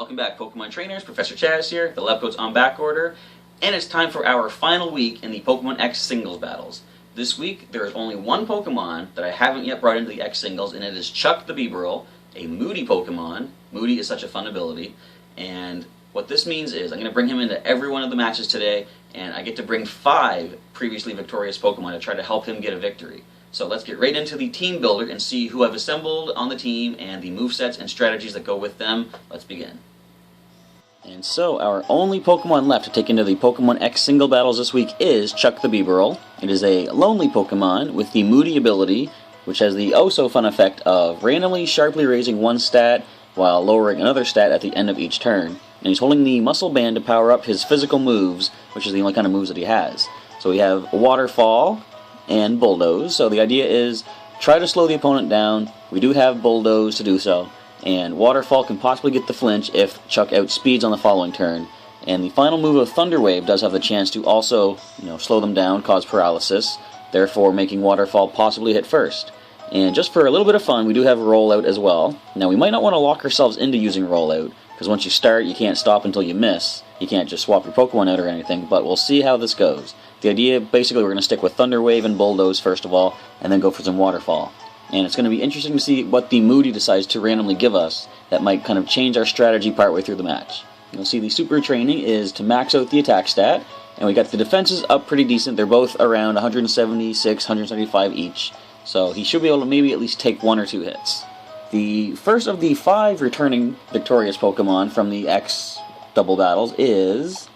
Welcome back, Pokemon trainers. Professor Chaz here. The lab coat's on back order, and it's time for our final week in the Pokemon X singles battles. This week, there is only one Pokemon that I haven't yet brought into the X singles, and it is Chuck the Bibarel, a Moody Pokemon. Moody is such a fun ability, and what this means is I'm going to bring him into every one of the matches today, and I get to bring 5 previously victorious Pokemon to try to help him get a victory. So let's get right into the team builder and see who I've assembled on the team and the movesets and strategies that go with them. Let's begin. And so our only Pokemon left to take into the Pokemon X single battles this week is Chuck the Bibarel. It is a lonely Pokemon with the Moody ability, which has the oh-so-fun effect of randomly sharply raising one stat while lowering another stat at the end of each turn. And he's holding the Muscle Band to power up his physical moves, which is the only kind of moves that he has. So we have Waterfall and Bulldoze. So the idea is try to slow the opponent down. We do have Bulldoze to do so. And Waterfall can possibly get the flinch if Chuck outspeeds on the following turn. And the final move of Thunder Wave does have the chance to also, slow them down, cause paralysis, therefore making Waterfall possibly hit first. And just for a little bit of fun, we do have Rollout as well. Now we might not want to lock ourselves into using Rollout, because once you start, you can't stop until you miss. You can't just swap your Pokemon out or anything, but we'll see how this goes. The idea, basically, we're going to stick with Thunder Wave and Bulldoze first of all, and then go for some Waterfall. And it's going to be interesting to see what the Moody decides to randomly give us that might kind of change our strategy partway through the match. You'll see the super training is to max out the attack stat, and we got the defenses up pretty decent. They're both around 176, 175 each, so he should be able to maybe at least take 1 or 2 hits. The first of the 5 returning victorious Pokemon from the X double battles is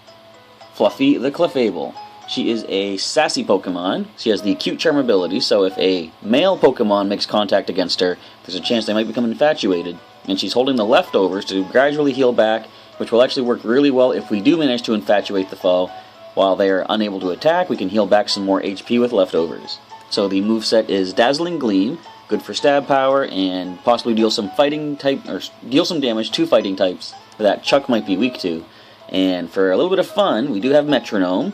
Fluffy the Clefable. She is a sassy Pokemon. She has the cute charm ability, so if a male Pokemon makes contact against her, there's a chance they might become infatuated. And she's holding the leftovers to gradually heal back, which will actually work really well if we do manage to infatuate the foe. While they are unable to attack, we can heal back some more HP with leftovers. So the moveset is Dazzling Gleam, good for stab power, and possibly deal some deal some damage to fighting types that Chuck might be weak to. And for a little bit of fun, we do have Metronome,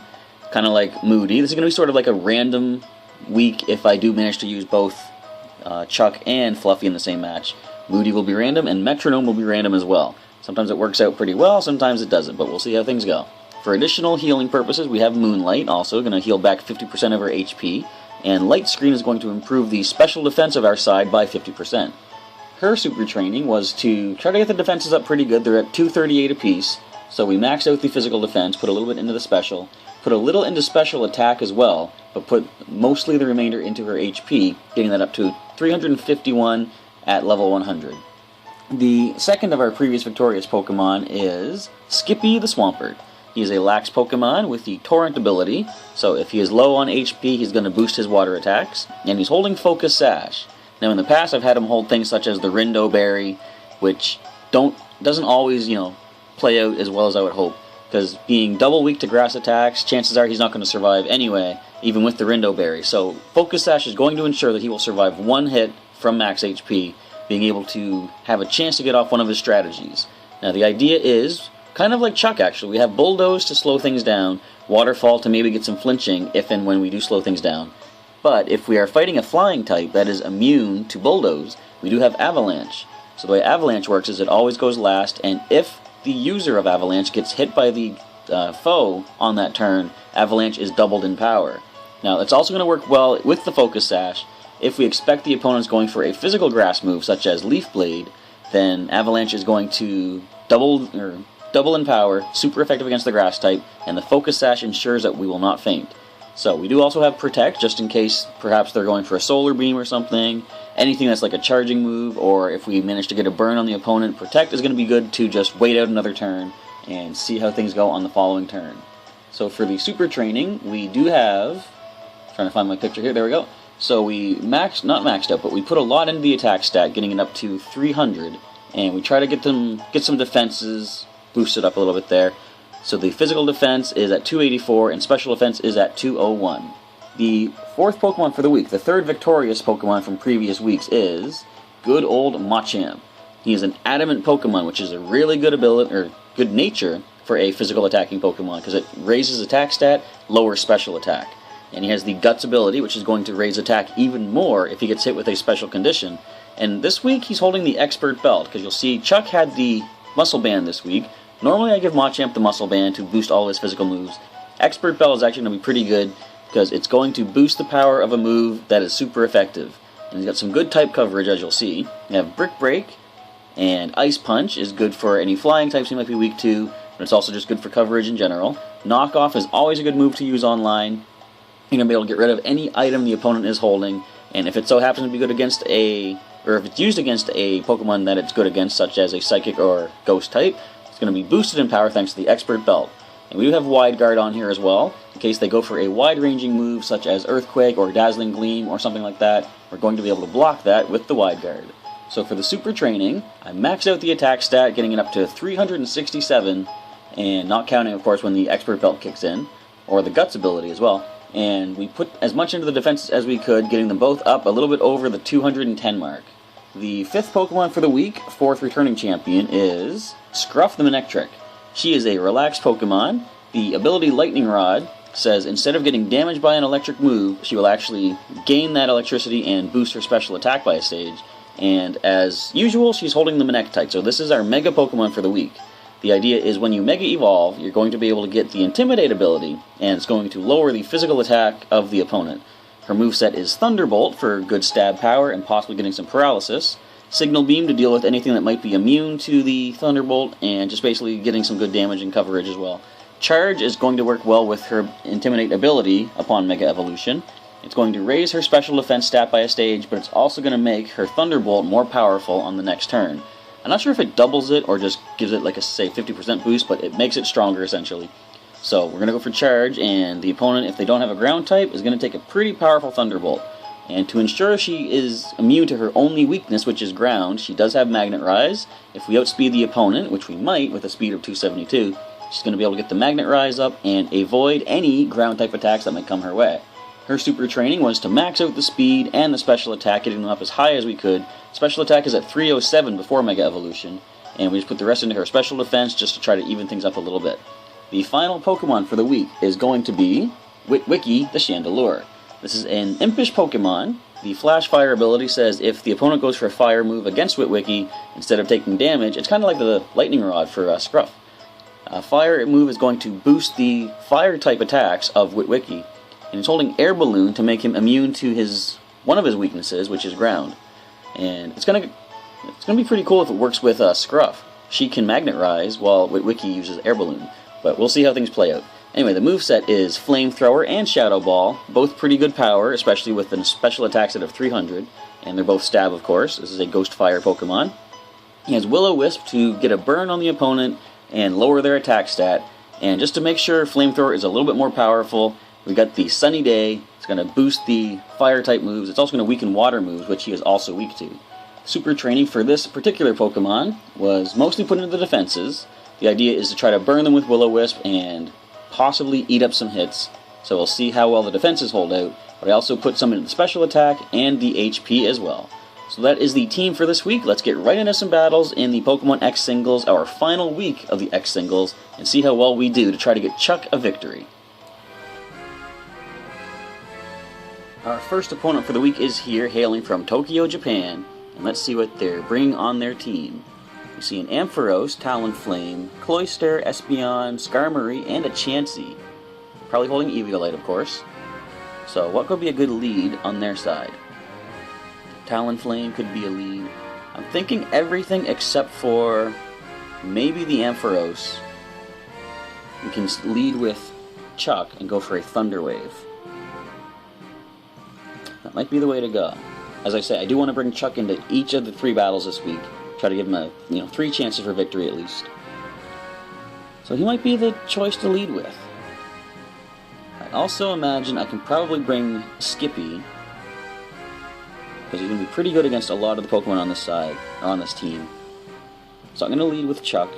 kind of like Moody. This is going to be sort of like a random week if I do manage to use both Chuck and Fluffy in the same match. Moody will be random, and Metronome will be random as well. Sometimes it works out pretty well, sometimes it doesn't, but we'll see how things go. For additional healing purposes, we have Moonlight, also going to heal back 50% of her HP, and Light Screen is going to improve the special defense of our side by 50%. Her super training was to try to get the defenses up pretty good. They're at 238 apiece, so we maxed out the physical defense, put a little bit into the special, put a little into special attack as well, but put mostly the remainder into her HP, getting that up to 351 at level 100. The second of our previous victorious Pokemon is Skippy the Swampert. He is a lax Pokemon with the Torrent ability, so if he is low on HP, he's going to boost his water attacks, and he's holding Focus Sash. Now in the past, I've had him hold things such as the Rindo Berry, which doesn't always, play out as well as I would hope. Because being double weak to grass attacks, chances are he's not going to survive anyway, even with the Rindo Berry. So Focus Sash is going to ensure that he will survive 1 hit from max HP, being able to have a chance to get off one of his strategies. Now the idea is, kind of like Chuck actually, we have Bulldoze to slow things down, Waterfall to maybe get some flinching if and when we do slow things down. But if we are fighting a flying type that is immune to Bulldoze, we do have Avalanche. So the way Avalanche works is it always goes last, and if the user of Avalanche gets hit by the foe on that turn, Avalanche is doubled in power. Now, it's also going to work well with the Focus Sash. If we expect the opponent's going for a physical grass move, such as Leaf Blade, then Avalanche is going to double in power, super effective against the grass type, and the Focus Sash ensures that we will not faint. So, we do also have Protect, just in case perhaps they're going for a Solar Beam or something. Anything that's like a charging move, or if we manage to get a burn on the opponent, Protect is going to be good to just wait out another turn and see how things go on the following turn. So for the super training, we do have, trying to find my picture here, there we go. So we not maxed out, but we put a lot into the attack stat, getting it up to 300, and we try to get some defenses boosted up a little bit there. So the physical defense is at 284, and special defense is at 201. The 4th Pokemon for the week, the 3rd victorious Pokemon from previous weeks, is good old Machamp. He is an adamant Pokemon, which is a really good ability, or good nature for a physical attacking Pokemon, because it raises attack stat, lowers special attack. And he has the Guts ability, which is going to raise attack even more if he gets hit with a special condition. And this week he's holding the Expert Belt, because you'll see Chuck had the Muscle Band this week. Normally I give Machamp the Muscle Band to boost all his physical moves. Expert Bell is actually going to be pretty good because it's going to boost the power of a move that is super effective. And he's got some good type coverage, as you'll see. You have Brick Break, and Ice Punch is good for any flying types he might be weak to, but it's also just good for coverage in general. Knock Off is always a good move to use online. You're going to be able to get rid of any item the opponent is holding, and if it so happens to be good against or if it's used against a Pokemon that it's good against, such as a Psychic or Ghost type, it's going to be boosted in power thanks to the Expert Belt. And we do have Wide Guard on here as well, in case they go for a wide-ranging move such as Earthquake or Dazzling Gleam or something like that. We're going to be able to block that with the Wide Guard. So for the Super Training, I maxed out the attack stat, getting it up to 367, and not counting, of course, when the Expert Belt kicks in, or the Guts ability as well. And we put as much into the defense as we could, getting them both up a little bit over the 210 mark. The 5th Pokemon for the week, 4th returning champion, is Scruff the Manectric. She is a relaxed Pokemon. The ability Lightning Rod says instead of getting damaged by an electric move, she will actually gain that electricity and boost her special attack by a stage. And as usual, she's holding the Manectric, so this is our Mega Pokemon for the week. The idea is when you Mega Evolve, you're going to be able to get the Intimidate ability, and it's going to lower the physical attack of the opponent. Her moveset is Thunderbolt for good stab power and possibly getting some paralysis. Signal Beam to deal with anything that might be immune to the Thunderbolt, and just basically getting some good damage and coverage as well. Charge is going to work well with her Intimidate ability upon Mega Evolution. It's going to raise her special defense stat by a stage, but it's also going to make her Thunderbolt more powerful on the next turn. I'm not sure if it doubles it or just gives it like a, say, 50% boost, but it makes it stronger essentially. So we're going to go for Charge, and the opponent, if they don't have a ground type, is going to take a pretty powerful Thunderbolt. And to ensure she is immune to her only weakness, which is ground, she does have Magnet Rise. If we outspeed the opponent, which we might with a speed of 272, she's going to be able to get the Magnet Rise up and avoid any ground type attacks that might come her way. Her Super Training was to max out the speed and the special attack, getting them up as high as we could. Special attack is at 307 before Mega Evolution, and we just put the rest into her special defense just to try to even things up a little bit. The final Pokemon for the week is going to be Witwicky the Chandelure. This is an impish Pokemon. The Flash Fire ability says if the opponent goes for a fire move against Witwicky, instead of taking damage, it's kind of like the Lightning Rod for Scruff. A fire move is going to boost the fire type attacks of Witwicky, and he's holding Air Balloon to make him immune to one of his weaknesses, which is ground. And it's gonna be pretty cool if it works with Scruff. She can Magnet Rise while Witwicky uses Air Balloon, but we'll see how things play out. Anyway, the moveset is Flamethrower and Shadow Ball, both pretty good power, especially with the special attack set of 300, and they're both stab, of course. This is a Ghost Fire Pokemon. He has Will-O-Wisp to get a burn on the opponent and lower their attack stat, and just to make sure Flamethrower is a little bit more powerful, we've got the Sunny Day. It's going to boost the fire type moves. It's also going to weaken water moves, which he is also weak to. Super Training for this particular Pokemon was mostly put into the defenses. The idea is to try to burn them with Will-O-Wisp and possibly eat up some hits. So we'll see how well the defenses hold out. But I also put some into the special attack and the HP as well. So that is the team for this week. Let's get right into some battles in the Pokemon X Singles, our final week of the X Singles, and see how well we do to try to get Chuck a victory. Our first opponent for the week is here, hailing from Tokyo, Japan, and let's see what they're bringing on their team. We see an Ampharos, Talonflame, Cloyster, Espeon, Skarmory, and a Chansey. Probably holding Eviolite, of course. So what could be a good lead on their side? Talonflame could be a lead. I'm thinking everything except for maybe the Ampharos. We can lead with Chuck and go for a Thunder Wave. That might be the way to go. As I say, I do want to bring Chuck into each of the 3 battles this week. Try to give him 3 chances for victory at least. So he might be the choice to lead with. I also imagine I can probably bring Skippy, because he's going to be pretty good against a lot of the Pokemon on this side, or on this team. So I'm going to lead with Chuck.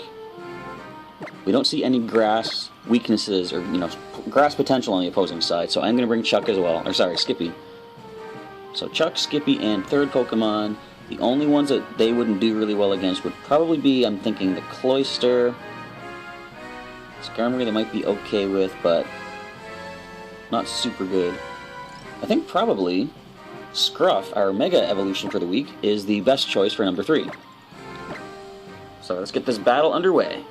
We don't see any grass weaknesses, or grass potential on the opposing side, so I'm going to bring Chuck as well, or sorry, Skippy. So Chuck, Skippy, and third Pokemon. The only ones that they wouldn't do really well against would probably be, I'm thinking, the Cloyster. Skarmory they might be okay with, but not super good. I think probably Scruff, our Mega Evolution for the week, is the best choice for number 3. So let's get this battle underway.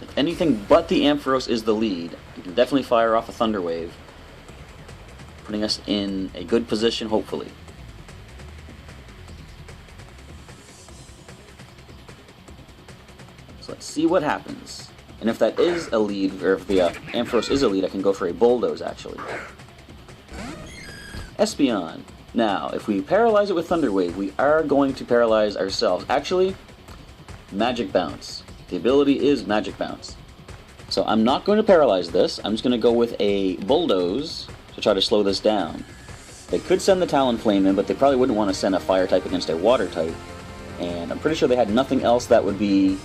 If anything but the Ampharos is the lead, you can definitely fire off a Thunder Wave, putting us in a good position, hopefully. So let's see what happens. And if that is a lead, or if the Ampharos is a lead, I can go for a Bulldoze, actually. Espeon. Now, if we paralyze it with Thunder Wave, we are going to paralyze ourselves. Actually, Magic Bounce. The ability is Magic Bounce. So I'm not going to paralyze this. I'm just going to go with a Bulldoze to try to slow this down. They could send the Talonflame in, but they probably wouldn't want to send a Fire type against a Water type. And I'm pretty sure they had nothing else that would be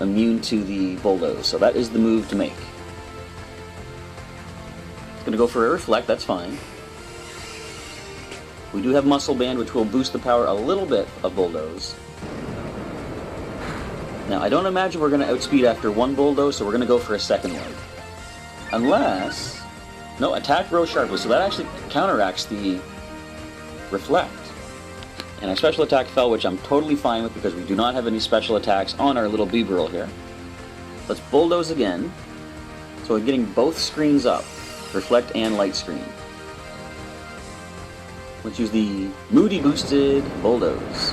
immune to the Bulldoze. So that is the move to make. It's going to go for a Reflect, that's fine. We do have Muscle Band, which will boost the power a little bit of Bulldoze. Now, I don't imagine we're going to outspeed after one Bulldoze, so we're going to go for a second one. Unless... No, attack Rose sharply, so that actually counteracts the Reflect. And our special attack fell, which I'm totally fine with because we do not have any special attacks on our little Bibarel here. Let's Bulldoze again. So we're getting both screens up, Reflect and Light Screen. Let's use the Moody boosted Bulldoze.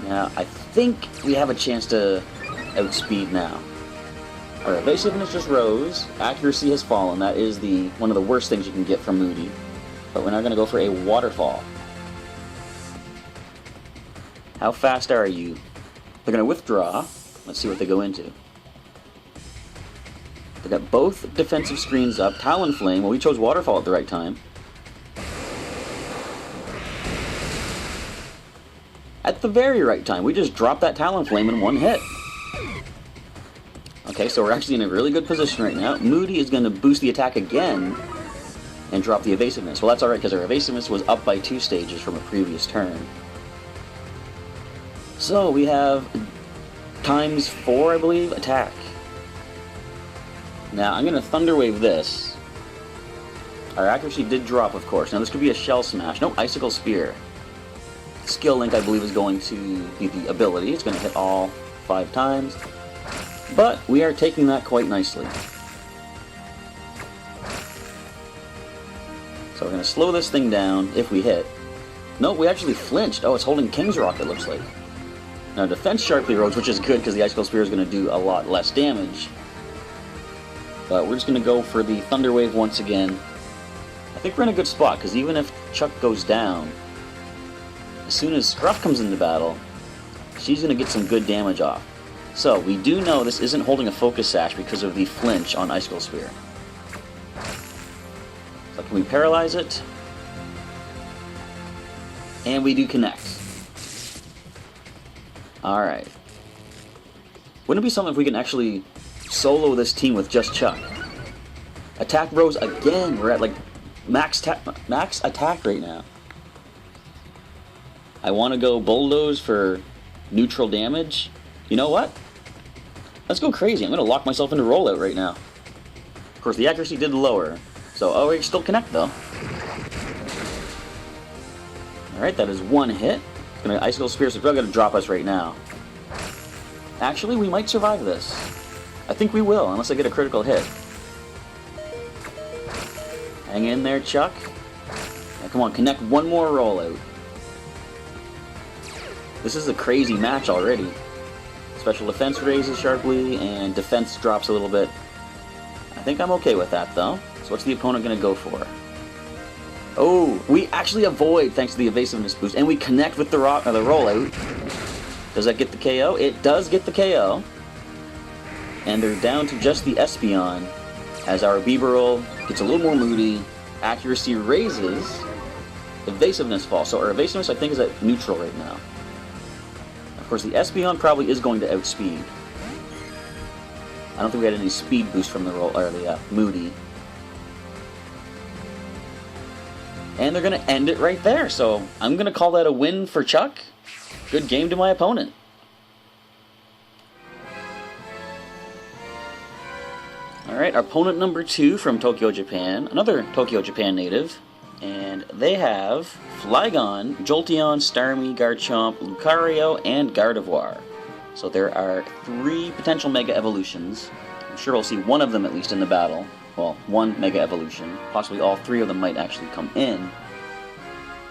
Now, I think we have a chance to outspeed now. Our evasiveness just rose, accuracy has fallen. That is one of the worst things you can get from Moody. But we're now going to go for a Waterfall. How fast are you? They're going to withdraw. Let's see what they go into. They got both defensive screens up. Talonflame, well, we chose Waterfall at the right time. At the very right time. We just dropped that Talonflame in one hit. Okay, so we're actually in a really good position right now. Moody is going to boost the attack again and drop the evasiveness. Well, that's alright because our evasiveness was up by 2 stages from a previous turn. So we have ×4, I believe, attack. Now, I'm going to Thunder Wave this. Our accuracy did drop, of course. Now, this could be a Shell Smash. No, Icicle Spear. Skill Link, I believe, is going to be the ability. It's going to hit all 5 times. But we are taking that quite nicely. So we're going to slow this thing down if we hit. No, we actually flinched. Oh, it's holding King's Rock, it looks like. Now, defense sharply rose, which is good because the Icicle Spear is going to do a lot less damage. But we're just going to go for the Thunder Wave once again. I think we're in a good spot because even if Chuck goes down, as soon as Scruff comes into battle, she's going to get some good damage off. So, we do know this isn't holding a Focus Sash because of the flinch on Icicle Spear. So can we paralyze it? And we do connect. Alright. Wouldn't it be something if we can actually solo this team with just Chuck? Attack rose again! We're at like max attack right now. I want to go Bulldoze for neutral damage. You know what? Let's go crazy. I'm going to lock myself into rollout right now. Of course, the accuracy did lower. So, oh, we still connect, though. Alright, that is one hit. It's going to Icicle Spear, so it's probably going to drop us right now. Actually, we might survive this. I think we will, unless I get a critical hit. Hang in there, Chuck. Now, come on, connect one more rollout. This is a crazy match already. Special defense raises sharply, and defense drops a little bit. I think I'm okay with that, though. So what's the opponent going to go for? Oh, we actually avoid thanks to the evasiveness boost, and we connect with the rollout. Does that get the KO? It does get the KO. And they're down to just the Espeon, as our Bibarel gets a little more moody, accuracy raises, evasiveness falls. So our evasiveness, I think, is at neutral right now. Of course, the Espeon probably is going to outspeed. I don't think we had any speed boost from the Moody. And they're going to end it right there. So I'm going to call that a win for Chuck. Good game to my opponent. Alright, our opponent number 2 from Tokyo, Japan. Another Tokyo, Japan native. And they have Flygon, Jolteon, Starmie, Garchomp, Lucario, and Gardevoir. So there are 3 potential Mega Evolutions. I'm sure we'll see one of them at least in the battle. Well, one Mega Evolution. Possibly all 3 of them might actually come in.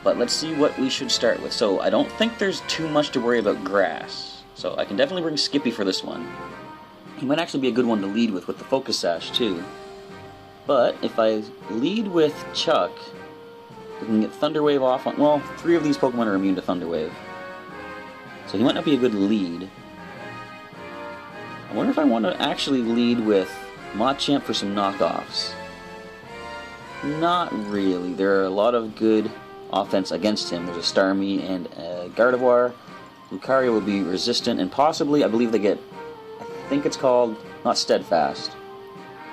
But let's see what we should start with. So I don't think there's too much to worry about grass. So I can definitely bring Skippy for this one. He might actually be a good one to lead with the Focus Sash too. But if I lead with Chuck, we can get Thunder Wave off on... Well, 3 of these Pokemon are immune to Thunder Wave. So he might not be a good lead. I wonder if I want to actually lead with Machamp for some knockoffs. Not really. There are a lot of good offense against him. There's a Starmie and a Gardevoir. Lucario will be resistant, and possibly, I believe they get... I think it's called... not Steadfast.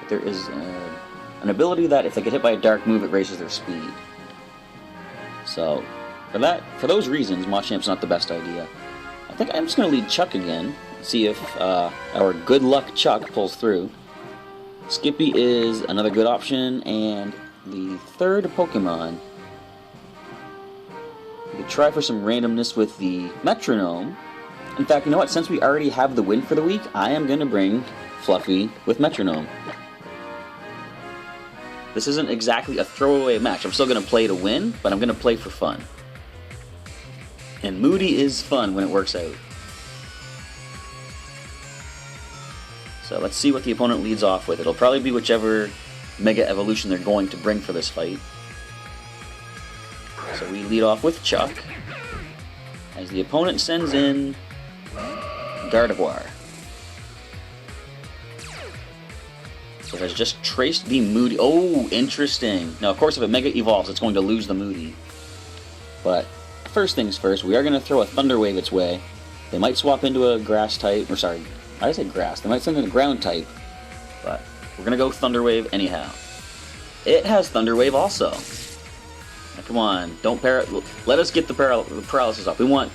But there is an ability that if they get hit by a dark move, it raises their speed. So, for those reasons, Machamp's not the best idea. I think I'm just going to lead Chuck again, see if our good luck Chuck pulls through. Skippy is another good option, and the 3rd Pokemon, we could try for some randomness with the Metronome. In fact, you know what, since we already have the win for the week, I am going to bring Fluffy with Metronome. This isn't exactly a throwaway match. I'm still going to play to win, but I'm going to play for fun. And Moody is fun when it works out. So let's see what the opponent leads off with. It'll probably be whichever Mega Evolution they're going to bring for this fight. So we lead off with Chuck, as the opponent sends in Gardevoir. So it has just traced the Moody. Oh, interesting. Now, of course, if it Mega Evolves, it's going to lose the Moody. But first things first, we are going to throw a Thunder Wave its way. They might swap into a Grass type, or sorry, I say Grass. They might send in a Ground type, but we're going to go Thunder Wave anyhow. It has Thunder Wave also. Now, come on, don't let us get the paralysis off. We want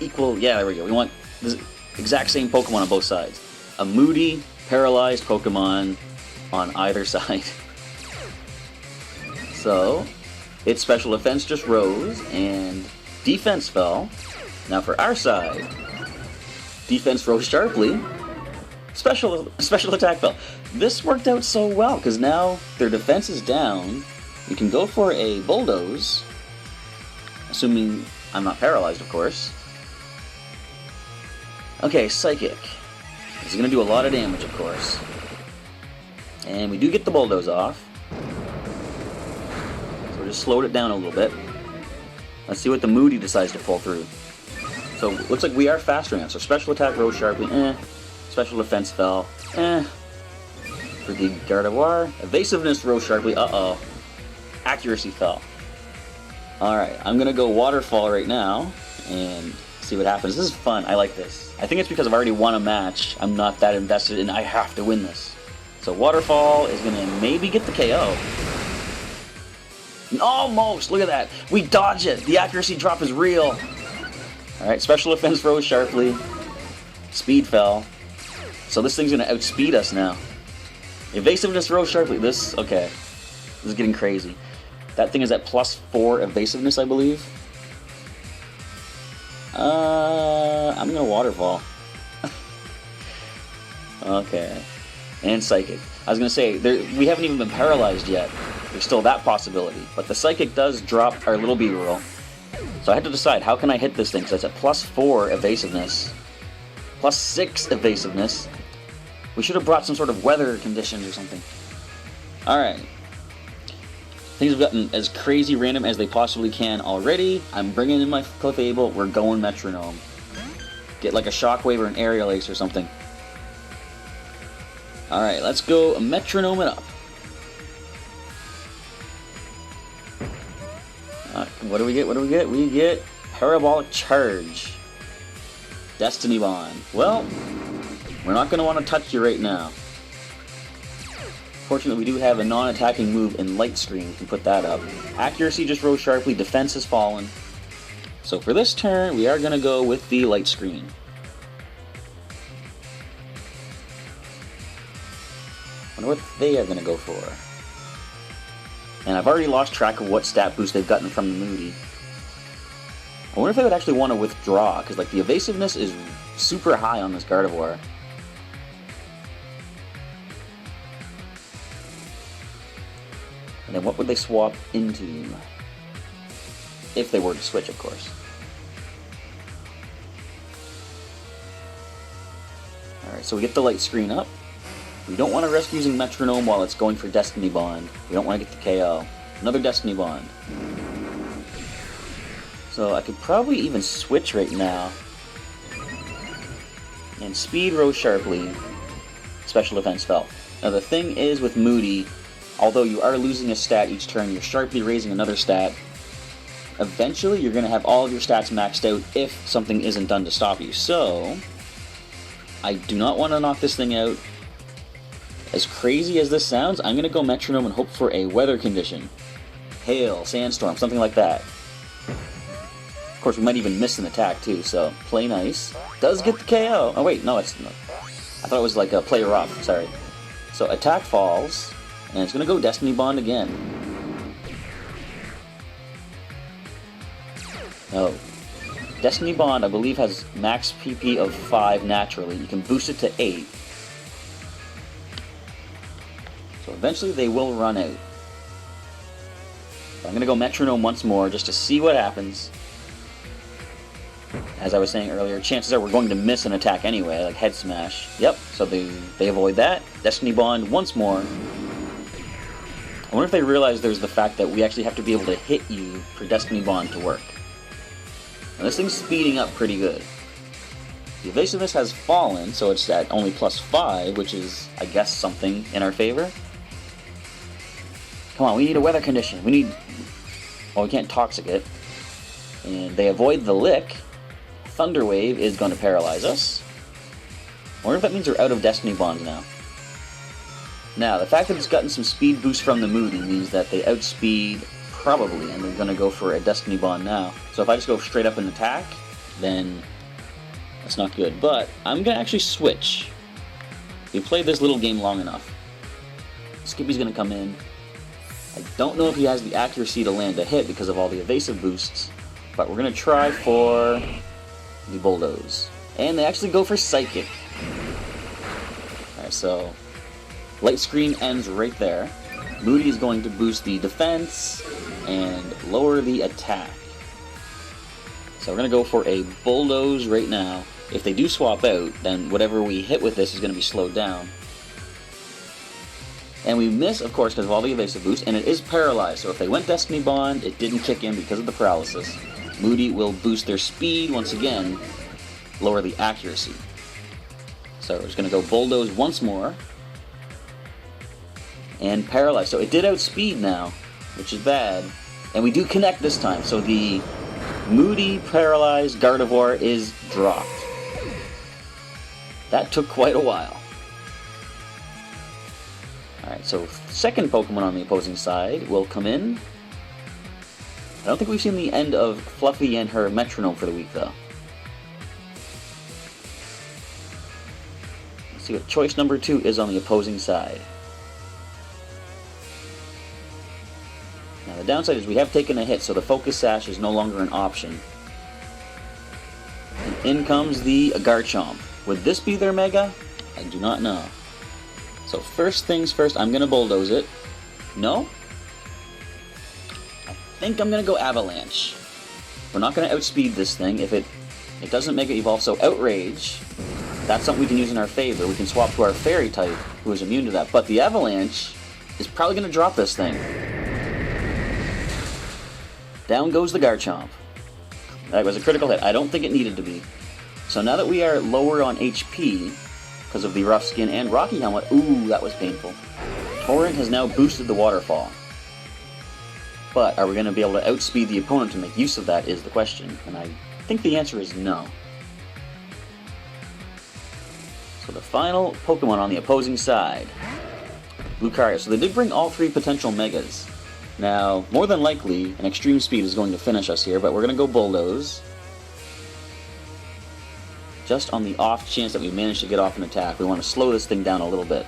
equal, yeah, there we go. We want the exact same Pokemon on both sides. A Moody, paralyzed Pokemon on either side. So, its special defense just rose, and defense fell. Now for our side, defense rose sharply, special attack fell. This worked out so well, because now their defense is down. We can go for a Bulldoze, assuming I'm not paralyzed, of course. Okay, Psychic. This is going to do a lot of damage, of course. And we do get the Bulldoze off. So we just slowed it down a little bit. Let's see what the Moody decides to pull through. So, looks like we are faster now. So special attack rose sharply, Special defense fell, For the Gardevoir, evasiveness rose sharply, Accuracy fell. Alright, I'm going to go Waterfall right now, and see what happens. This is fun, I like this. I think it's because I've already won a match. I'm not that invested, and I have to win this. So Waterfall is going to maybe get the KO. Almost! Look at that! We dodge it! The accuracy drop is real! Alright, special defense rose sharply. Speed fell. So this thing's going to outspeed us now. Evasiveness rose sharply. Okay. This is getting crazy. That thing is at +4 evasiveness, I believe. I'm going to Waterfall. Okay. And Psychic. I was going to say, we haven't even been paralyzed yet. There's still that possibility. But the Psychic does drop our little B-roll. So I had to decide, how can I hit this thing? So it's at +4 evasiveness. +6 evasiveness. We should have brought some sort of weather conditions or something. Alright. Things have gotten as crazy random as they possibly can already. I'm bringing in my Clefable. We're going Metronome. Get like a Shockwave or an Aerial Ace or something. Alright, let's go Metronome it up. What do we get? We get Parabolic Charge. Destiny Bond. Well, we're not going to want to touch you right now. Fortunately, we do have a non-attacking move in Light Screen. We can put that up. Accuracy just rose sharply. Defense has fallen. So for this turn, we are going to go with the Light Screen. I wonder what they are going to go for. And I've already lost track of what stat boost they've gotten from the Moody. I wonder if they would actually want to withdraw, because like the evasiveness is super high on this Gardevoir. And then what would they swap into? If they were to switch, of course. Alright, so we get the light screen up. We don't want to risk using Metronome while it's going for Destiny Bond. We don't want to get the KO. Another Destiny Bond. So I could probably even switch right now. And speed rose sharply. Special defense fell. Now the thing is with Moody, although you are losing a stat each turn, you're sharply raising another stat. Eventually you're going to have all of your stats maxed out if something isn't done to stop you. So I do not want to knock this thing out. As crazy as this sounds, I'm going to go Metronome and hope for a weather condition. Hail, sandstorm, something like that. Of course, we might even miss an attack too, so play nice. Does get the KO. Oh wait, no, it's not. I thought it was like a play rough, sorry. So attack falls, and it's going to go Destiny Bond again. Oh. Destiny Bond, I believe, has max PP of 5 naturally. You can boost it to 8. So eventually they will run out. I'm going to go Metronome once more just to see what happens. As I was saying earlier, chances are we're going to miss an attack anyway, like Head Smash. Yep, so they avoid that. Destiny Bond once more. I wonder if they realize there's the fact that we actually have to be able to hit you for Destiny Bond to work. Now this thing's speeding up pretty good. The evasiveness has fallen, so it's at only +5, which is, I guess, something in our favor. Come on, we need a weather condition. We can't Toxic it. And they avoid the Lick. Thunder Wave is going to paralyze us. I wonder if that means we're out of Destiny Bonds now. Now, the fact that it's gotten some speed boost from the Moody means that they outspeed probably, and they're going to go for a Destiny Bond now. So if I just go straight up and attack, then that's not good. But I'm going to actually switch. We played this little game long enough. Skippy's going to come in. I don't know if he has the accuracy to land a hit because of all the evasive boosts, but we're going to try for the Bulldoze. And they actually go for Psychic. Alright, so light screen ends right there. Moody is going to boost the defense and lower the attack. So we're going to go for a Bulldoze right now. If they do swap out, then whatever we hit with this is going to be slowed down. And we miss, of course, because of all the evasive boost, and it is paralyzed. So if they went Destiny Bond, it didn't kick in because of the paralysis. Moody will boost their speed once again, lower the accuracy. So we're just going to go Bulldoze once more. And paralyze. So it did outspeed now, which is bad. And we do connect this time. So the Moody paralyzed Gardevoir is dropped. That took quite a while. Alright, so second Pokemon on the opposing side will come in. I don't think we've seen the end of Fluffy and her Metronome for the week, though. Let's see what choice number 2 is on the opposing side. Now the downside is we have taken a hit, so the Focus Sash is no longer an option. And in comes the Garchomp. Would this be their Mega? I do not know. So first things first, I'm going to Bulldoze it. No? I think I'm going to go Avalanche. We're not going to outspeed this thing if it doesn't Mega Evolve. So Outrage, that's something we can use in our favor. We can swap to our Fairy type, who is immune to that. But the Avalanche is probably going to drop this thing. Down goes the Garchomp. That was a critical hit. I don't think it needed to be. So now that we are lower on HP, because of the rough skin and Rocky Helmet, ooh, that was painful. Torrent has now boosted the Waterfall. But are we going to be able to outspeed the opponent to make use of that is the question. And I think the answer is no. So the final Pokemon on the opposing side. Lucario. So they did bring all 3 potential Megas. Now, more than likely, an Extreme Speed is going to finish us here, but we're going to go Bulldoze. Just on the off chance that we manage to get off an attack, we want to slow this thing down a little bit.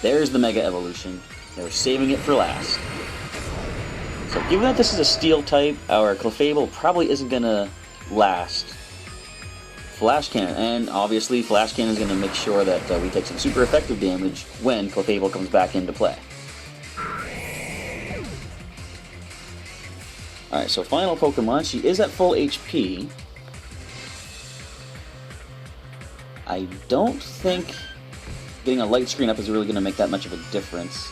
There's the Mega Evolution. They were saving it for last. So given that this is a steel type, our Clefable probably isn't going to last Flash Cannon. And obviously Flash Cannon is going to make sure that we take some super effective damage when Clefable comes back into play. Alright, so final Pokemon. She is at full HP. I don't think getting a light screen up is really going to make that much of a difference.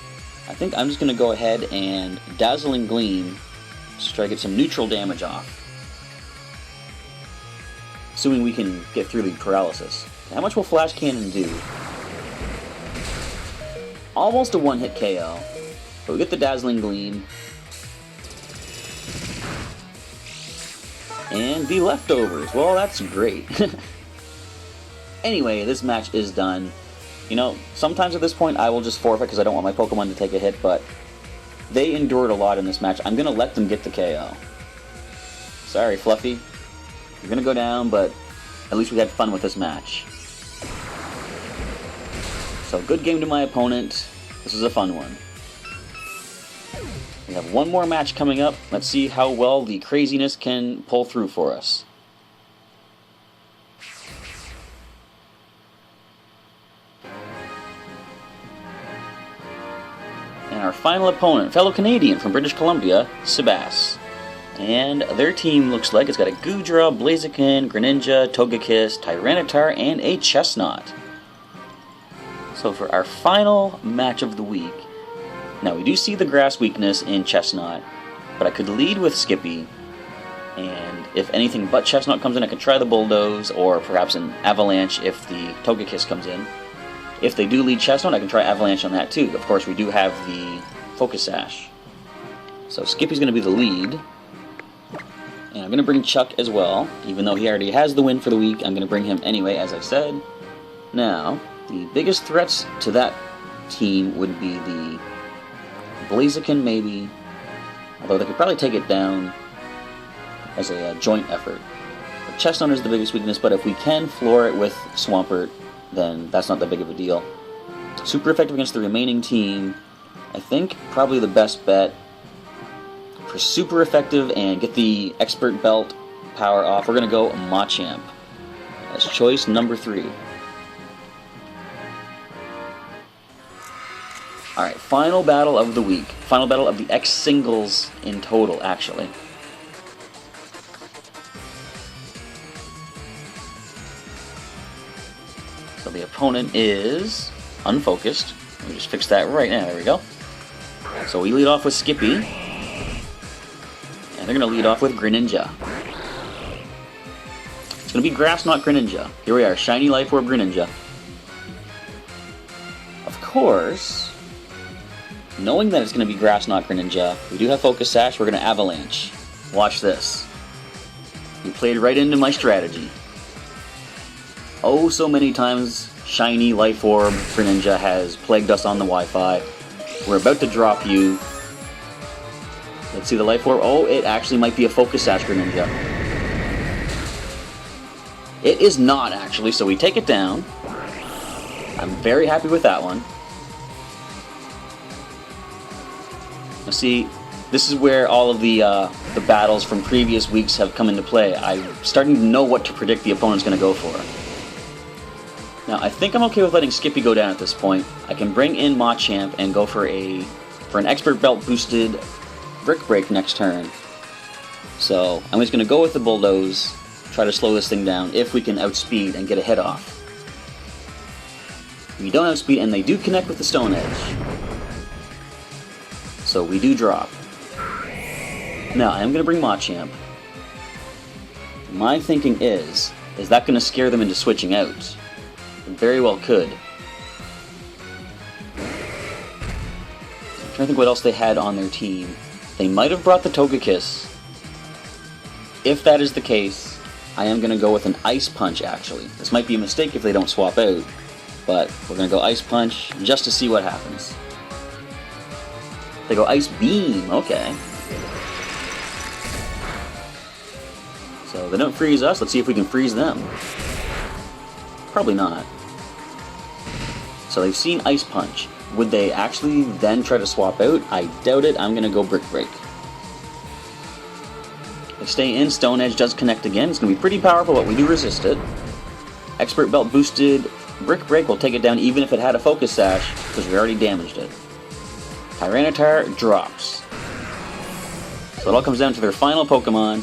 I think I'm just going to go ahead and Dazzling Gleam to try to get some neutral damage off. Assuming we can get through the paralysis. How much will Flash Cannon do? Almost a one-hit KO. But we get the Dazzling Gleam. And the leftovers. Well, that's great. Anyway, this match is done. You know, sometimes at this point I will just forfeit because I don't want my Pokemon to take a hit, but they endured a lot in this match. I'm going to let them get the KO. Sorry, Fluffy. You're going to go down, but at least we had fun with this match. So, good game to my opponent. This is a fun one. We have one more match coming up. Let's see how well the craziness can pull through for us. And our final opponent, fellow Canadian from British Columbia, Sebas. And their team looks like it's got a Goodra, Blaziken, Greninja, Togekiss, Tyranitar, and a Chestnut. So for our final match of the week, now we do see the grass weakness in Chestnut, but I could lead with Skippy, and if anything but Chestnut comes in, I could try the Bulldoze, or perhaps an Avalanche if the Togekiss comes in. If they do lead Chestnut, I can try Avalanche on that too. Of course, we do have the Focus Sash. So Skippy's going to be the lead. And I'm going to bring Chuck as well. Even though he already has the win for the week, I'm going to bring him anyway, as I said. Now, the biggest threats to that team would be the Blaziken, maybe. Although they could probably take it down as a joint effort. But Chestnut is the biggest weakness, but if we can floor it with Swampert, then that's not that big of a deal. Super effective against the remaining team. I think probably the best bet for super effective and get the expert belt power off, we're going to go Machamp as choice number 3. Alright, final battle of the week. Final battle of the X singles in total, actually. So the opponent is unfocused. Let me just fix that right now. There we go. So we lead off with Skippy. And they're going to lead off with Greninja. It's going to be Grass, not Greninja. Here we are, Shiny Life Orb Greninja. Of course, knowing that it's going to be Grass, not Greninja, we do have Focus Sash, we're going to Avalanche. Watch this. You played right into my strategy. Oh, so many times Shiny Life Orb Greninja has plagued us on the Wi-Fi. We're about to drop you. Let's see the Life Orb. Oh, it actually might be a Focus Sash Greninja. It is not, actually, so we take it down. I'm very happy with that one. Now see, this is where all of the battles from previous weeks have come into play. I'm starting to know what to predict the opponent's going to go for. Now, I think I'm okay with letting Skippy go down at this point. I can bring in Machamp and go for an Expert Belt boosted Brick Break next turn. So, I'm just going to go with the Bulldoze, try to slow this thing down if we can outspeed and get a hit off. We don't outspeed, and they do connect with the Stone Edge. So, we do drop. Now, I am going to bring Machamp. My thinking is that going to scare them into switching out? It very well could. I'm trying to think what else they had on their team. They might have brought the Togekiss. If that is the case, I am going to go with an Ice Punch, actually. This might be a mistake if they don't swap out, but we're going to go Ice Punch just to see what happens. They go Ice Beam, okay. So they don't freeze us. Let's see if we can freeze them. Probably not. So they've seen Ice Punch. Would they actually then try to swap out? I doubt it. I'm going to go Brick Break. They stay in. Stone Edge does connect again. It's going to be pretty powerful, but we do resist it. Expert Belt boosted. Brick Break will take it down even if it had a Focus Sash, because we already damaged it. Tyranitar drops. So it all comes down to their final Pokemon,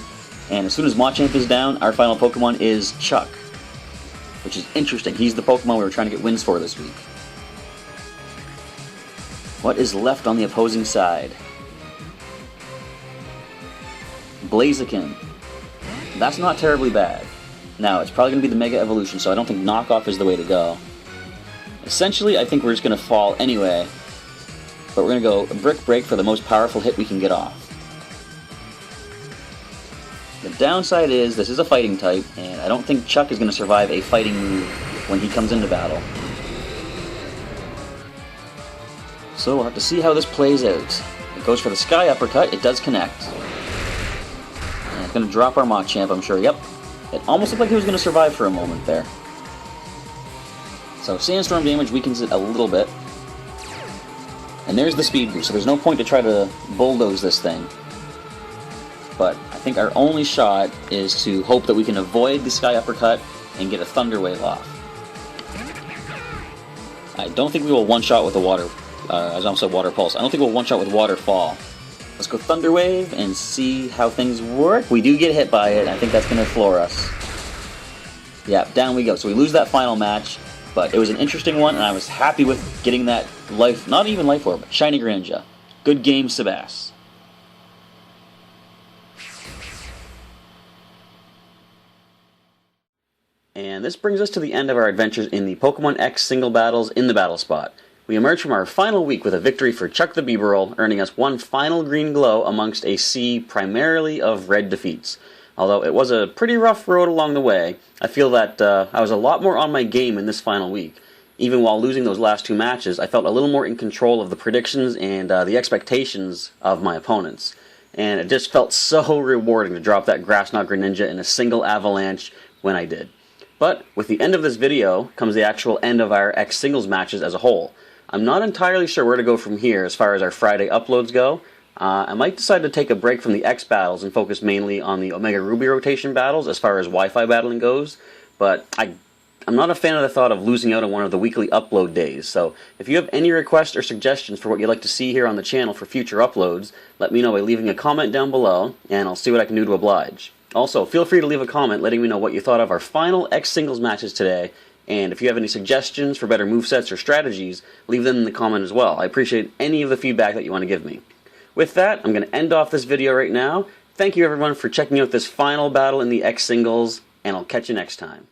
and as soon as Machamp is down, our final Pokemon is Chuck, which is interesting. He's the Pokemon we were trying to get wins for this week. What is left on the opposing side? Blaziken. That's not terribly bad. Now, it's probably going to be the Mega Evolution, so I don't think Knockoff is the way to go. Essentially, I think we're just going to fall anyway, but we're going to go Brick Break for the most powerful hit we can get off. The downside is, this is a fighting type, and I don't think Chuck is going to survive a fighting move when he comes into battle. So we'll have to see how this plays out. It goes for the Sky Uppercut, it does connect. And it's going to drop our Machamp, I'm sure, yep. It almost looked like he was going to survive for a moment there. So Sandstorm damage weakens it a little bit. And there's the speed boost, so there's no point to try to bulldoze this thing. But I think our only shot is to hope that we can avoid the Sky Uppercut and get a Thunder Wave off. I don't think we will one-shot with the Water... as I almost said Water Pulse. I don't think we'll one-shot with Waterfall. Let's go Thunder Wave and see how things work. We do get hit by it. I think that's going to floor us. Yeah, down we go. So we lose that final match, but it was an interesting one, and I was happy with getting that life, not even Life Orb, but Shiny Greninja. Good game, Sebas. And this brings us to the end of our adventures in the Pokémon X single battles in the battle spot. We emerged from our final week with a victory for Chuck the Bibarel, earning us one final green glow amongst a sea primarily of red defeats. Although it was a pretty rough road along the way, I feel that I was a lot more on my game in this final week. Even while losing those last two matches, I felt a little more in control of the predictions and the expectations of my opponents. And it just felt so rewarding to drop that Grass-Knot Greninja in a single avalanche when I did. But with the end of this video comes the actual end of our X singles matches as a whole. I'm not entirely sure where to go from here as far as our Friday uploads go. I might decide to take a break from the X battles and focus mainly on the Omega Ruby rotation battles as far as Wi-Fi battling goes, but I'm not a fan of the thought of losing out on one of the weekly upload days, so if you have any requests or suggestions for what you'd like to see here on the channel for future uploads, let me know by leaving a comment down below, and I'll see what I can do to oblige. Also, feel free to leave a comment letting me know what you thought of our final X singles matches today, and if you have any suggestions for better movesets or strategies, leave them in the comment as well. I appreciate any of the feedback that you want to give me. With that, I'm going to end off this video right now. Thank you everyone for checking out this final battle in the X singles, and I'll catch you next time.